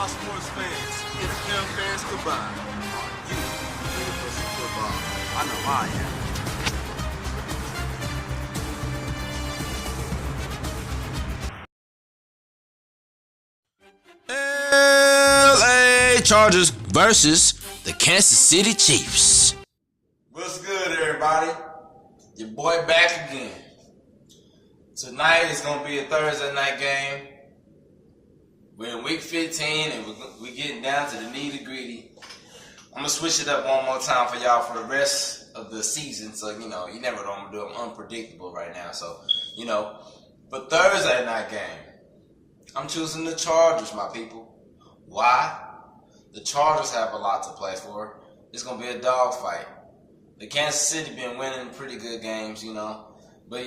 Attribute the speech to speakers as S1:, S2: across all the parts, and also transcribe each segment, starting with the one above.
S1: all sports fans, NFL fans combined, are you ready for some football? I know I am.
S2: LA Chargers versus the Kansas City Chiefs.
S3: What's good, everybody? Your boy back again. Tonight is going to be a Thursday night game. We're in week 15 and we're getting down to the nitty-gritty. I'm going to switch it up one more time for y'all for the rest of the season. So, you never know what I'm going to do. I'm unpredictable right now. So, but Thursday night game, I'm choosing the Chargers, my people. Why? The Chargers have a lot to play for. It's going to be a dogfight. The Kansas City been winning pretty good games, But,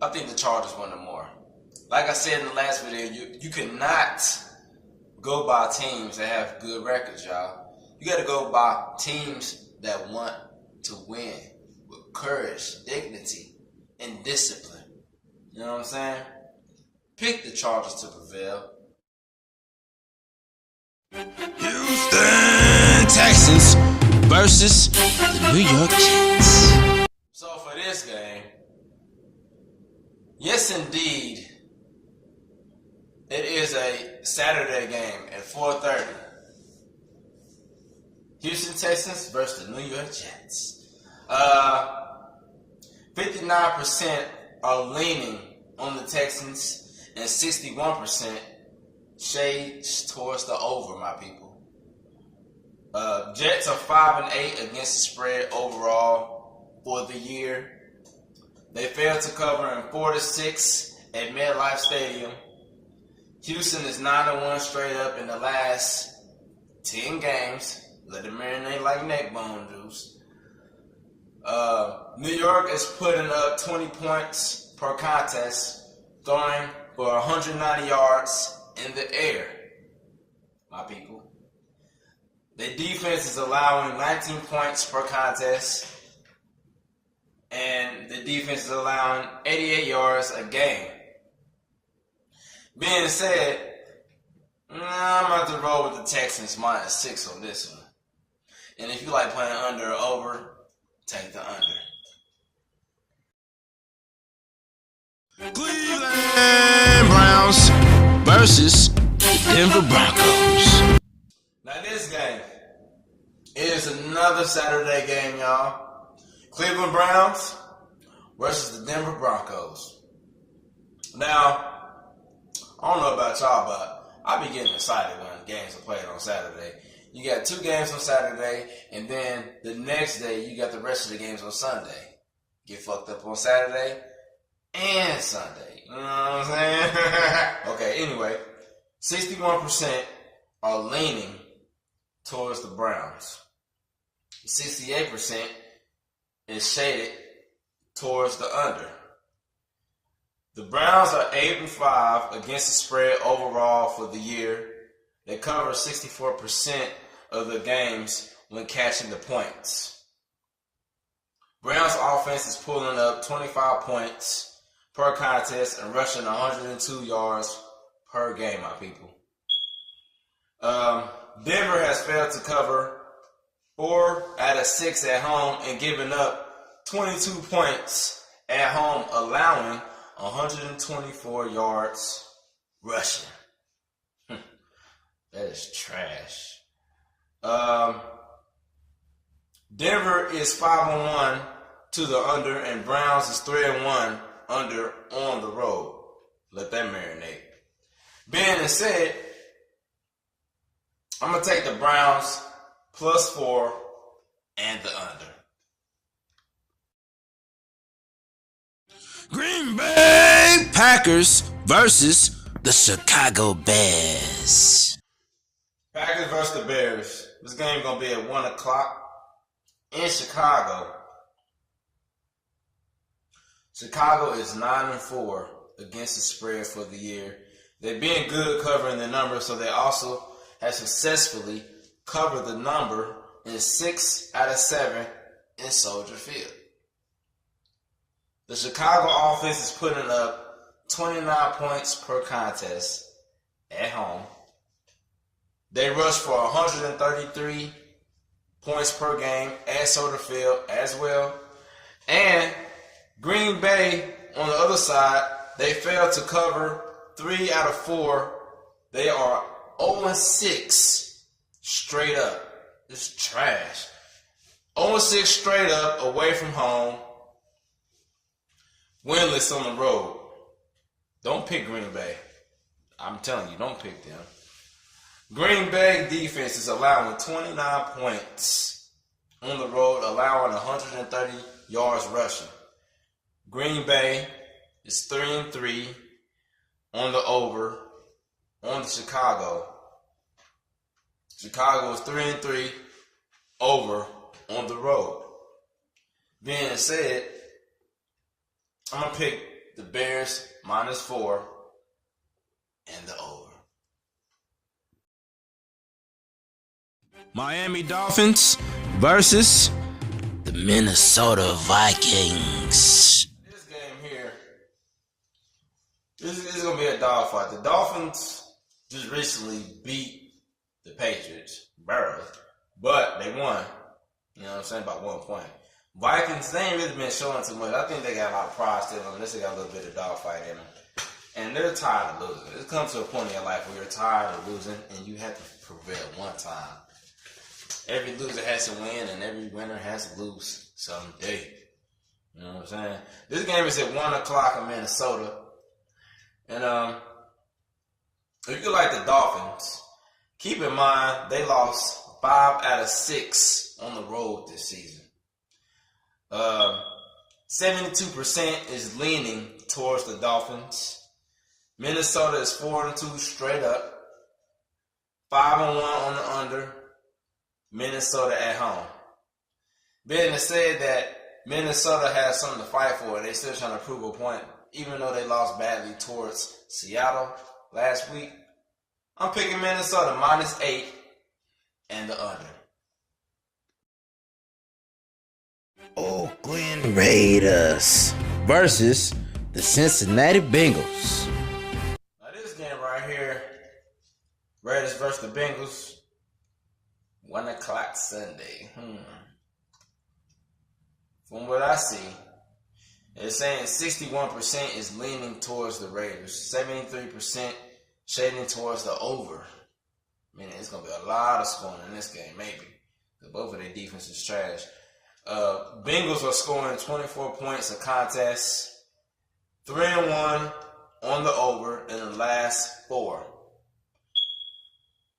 S3: I think the Chargers won them more. Like I said in the last video, you cannot go by teams that have good records, y'all. You got to go by teams that want to win with courage, dignity, and discipline. You know what I'm saying? Pick the Chargers to prevail.
S2: Houston Texans versus the New York Jets.
S3: So for this game, yes indeed, it is a Saturday game at 4:30. Houston Texans versus the New York Jets. 59% are leaning on the Texans and 61% shades towards the over, my people. Jets are 5-8 against the spread overall for the year. They failed to cover in 4-6 at MetLife Stadium. Houston is 9-1 straight up in the last 10 games. Let it marinate like neck bone juice. New York is putting up 20 points per contest, throwing for 190 yards in the air, my people. Their defense is allowing 19 points per contest, and the defense is allowing 88 yards a game. Being said, I'm about to roll with the Texans -6 on this one. And if you like playing under or over, take the under.
S2: Cleveland Browns versus the Denver Broncos.
S3: Now this game is another Saturday game, y'all. Cleveland Browns versus the Denver Broncos. Now, I don't know about y'all, but I be getting excited when games are played on Saturday. You got 2 games on Saturday, and then the next day you got the rest of the games on Sunday. Get fucked up on Saturday and Sunday. You know what I'm saying? Okay, anyway, 61% are leaning towards the Browns. 68% is shaded towards the under. The Browns are 8-5 against the spread overall for the year. They cover 64% of the games when catching the points. Browns offense is pulling up 25 points per contest and rushing 102 yards per game, my people. Denver has failed to cover 4 out of 6 at home and giving up 22 points at home, allowing 124 yards rushing. That is trash. Denver is 5-1 to the under, and Browns is 3-1 under on the road. Let that marinate. Being said, I'm going to take the Browns +4 and the under.
S2: Green Bay Packers versus the Chicago Bears.
S3: Packers versus the Bears. This game going to be at 1 o'clock in Chicago. Chicago is 9-4 against the spread for the year. They've been good covering the number, so they also have successfully covered the number in 6 out of 7 in Soldier Field. The Chicago offense is putting up 29 points per contest at home. They rush for 133 points per game at Soldier Field as well. And Green Bay, on the other side, they failed to cover 3 out of 4. They are 0-6 straight up. It's trash. 0-6 straight up away from home. Winless on the road. Don't pick Green Bay. I'm telling you, don't pick them. Green Bay defense is allowing 29 points on the road, allowing 130 yards rushing. Green Bay is 3-3 on the over on the Chicago. Chicago is 3-3 over on the road. Being said, I'm going to pick the Bears -4 and the over.
S2: Miami Dolphins versus the Minnesota Vikings.
S3: This game here, this is going to be a dogfight. The Dolphins just recently beat the Patriots, barely, but they won. You know what I'm saying? By 1 point. Vikings, they ain't really been showing too much. I think they got a lot of pride still in them. They got a little bit of dogfight in them. And they're tired of losing. It comes to a point in your life where you're tired of losing and you have to prevail one time. Every loser has to win and every winner has to lose someday. You know what I'm saying? This game is at 1 o'clock in Minnesota. And if you like the Dolphins, keep in mind they lost 5 out of 6 on the road this season. 72% is leaning towards the Dolphins. Minnesota is 4-2 straight up. 5-1 on the under. Minnesota at home. Being said that Minnesota has something to fight for, and they're still trying to prove a point, even though they lost badly towards Seattle last week. I'm picking Minnesota -8 and the under.
S2: Oakland Raiders versus the Cincinnati Bengals.
S3: Now this game right here, Raiders versus the Bengals, 1 o'clock Sunday. From what I see, it's saying 61% is leaning towards the Raiders, 73% shading towards the over. Meaning it's going to be a lot of scoring in this game, maybe. Because both of their defense is trash. Bengals are scoring 24 points a contest. 3-1 on the over in the last 4.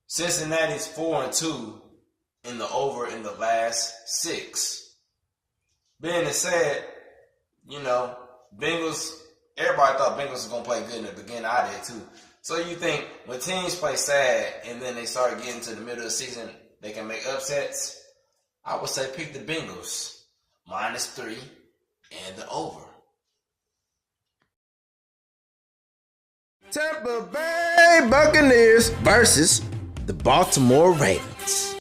S3: Cincinnati's 4-2 in the over in the last 6. Being said, you know, Bengals, everybody thought Bengals was going to play good in the beginning. I did too. So you think when teams play sad and then they start getting to the middle of the season, they can make upsets? I would say pick the Bengals -3 and the over.
S2: Tampa Bay Buccaneers versus the Baltimore Ravens.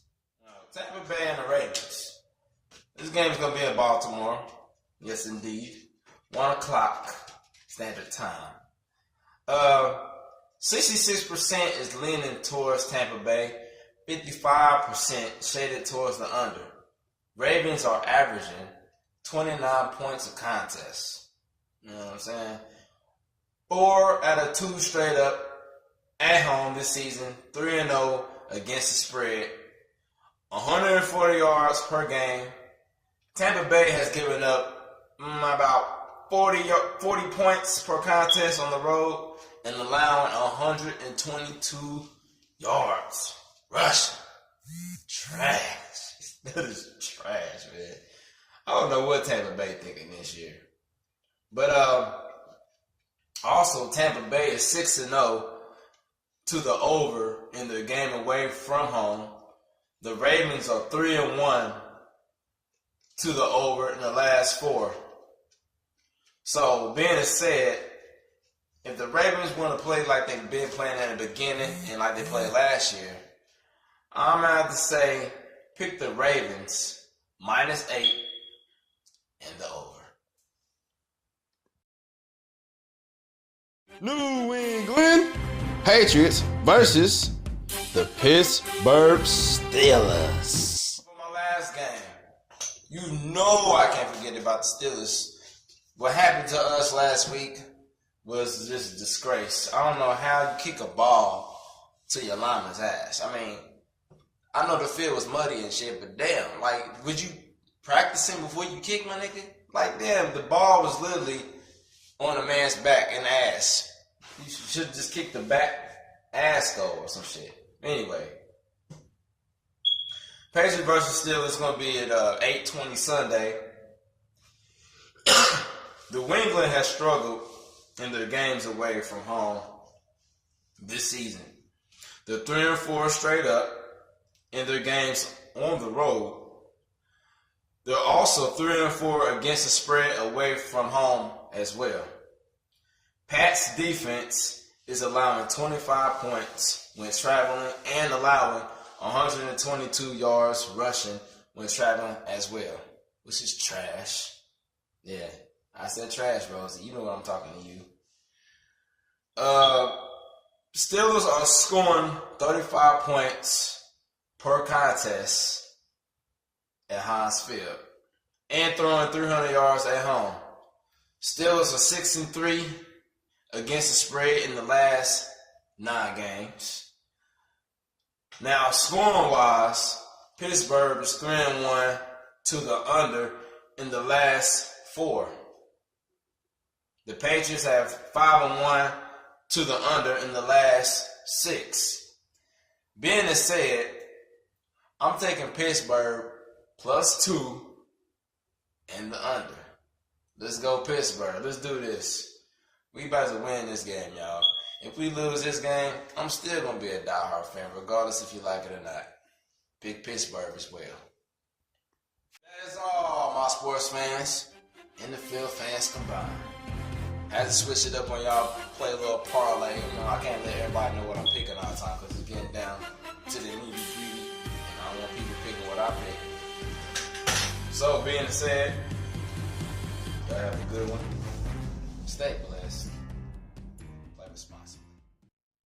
S3: Tampa Bay and the Ravens. This game is going to be in Baltimore. Yes, indeed. 1 o'clock standard time. 66% is leaning towards Tampa Bay. 55% shaded towards the under. Ravens are averaging 29 points a contest. You know what I'm saying? 4 out of 2 straight up at home this season. 3-0 against the spread. 140 yards per game. Tampa Bay has given up about 40 points per contest on the road and allowing 122 yards rushing. Trash. That is trash, man. I don't know what Tampa Bay thinking this year. But also Tampa Bay is 6-0 to the over in their game away from home. The Ravens are 3-1 to the over in the last 4. So being said, if the Ravens want to play like they've been playing at the beginning and like they played last year, I'm going to have to say pick the Ravens -8 and the over.
S2: New England Patriots versus the Pittsburgh Steelers.
S3: For my last game, you know I can't forget about the Steelers. What happened to us last week was just a disgrace. I don't know how you kick a ball to your lineman's ass. I mean, I know the field was muddy and shit, but damn, like, would you practicing before you kick, my nigga? Like, damn, the ball was literally on a man's back and ass. You should just kick the back ass goal or some shit. Anyway, Patriots versus Steelers is going to be at 8:20 Sunday. The New England has struggled in their games away from home this season. They're 3-4 straight up in their games on the road. They're also 3-4 against the spread away from home as well. Pat's defense is allowing 25 points when traveling and allowing 122 yards rushing when traveling as well, which is trash. Yeah, I said trash, bro. So you know what I'm talking to you. Steelers are scoring 35 points per contest at Heinz Field and throwing 300 yards at home. Steelers are 6-3 against the spread in the last 9 games. Now, scoring-wise, Pittsburgh is 3-1 to the under in the last 4. The Patriots have 5-1 to the under in the last 6. Being that said, I'm taking Pittsburgh +2 and the under. Let's go Pittsburgh. Let's do this. We about to win this game, y'all. If we lose this game, I'm still going to be a diehard fan, regardless if you like it or not. Pick Pittsburgh as well. That is all, my sports fans. NFL fans combined. Had to switch it up on y'all, play a little parlay. You know, I can't let everybody know what I'm picking all the time because it's getting down to the nitty-gritty, and I don't want people picking what I pick. So, being said, y'all have a good one. Stay blessed.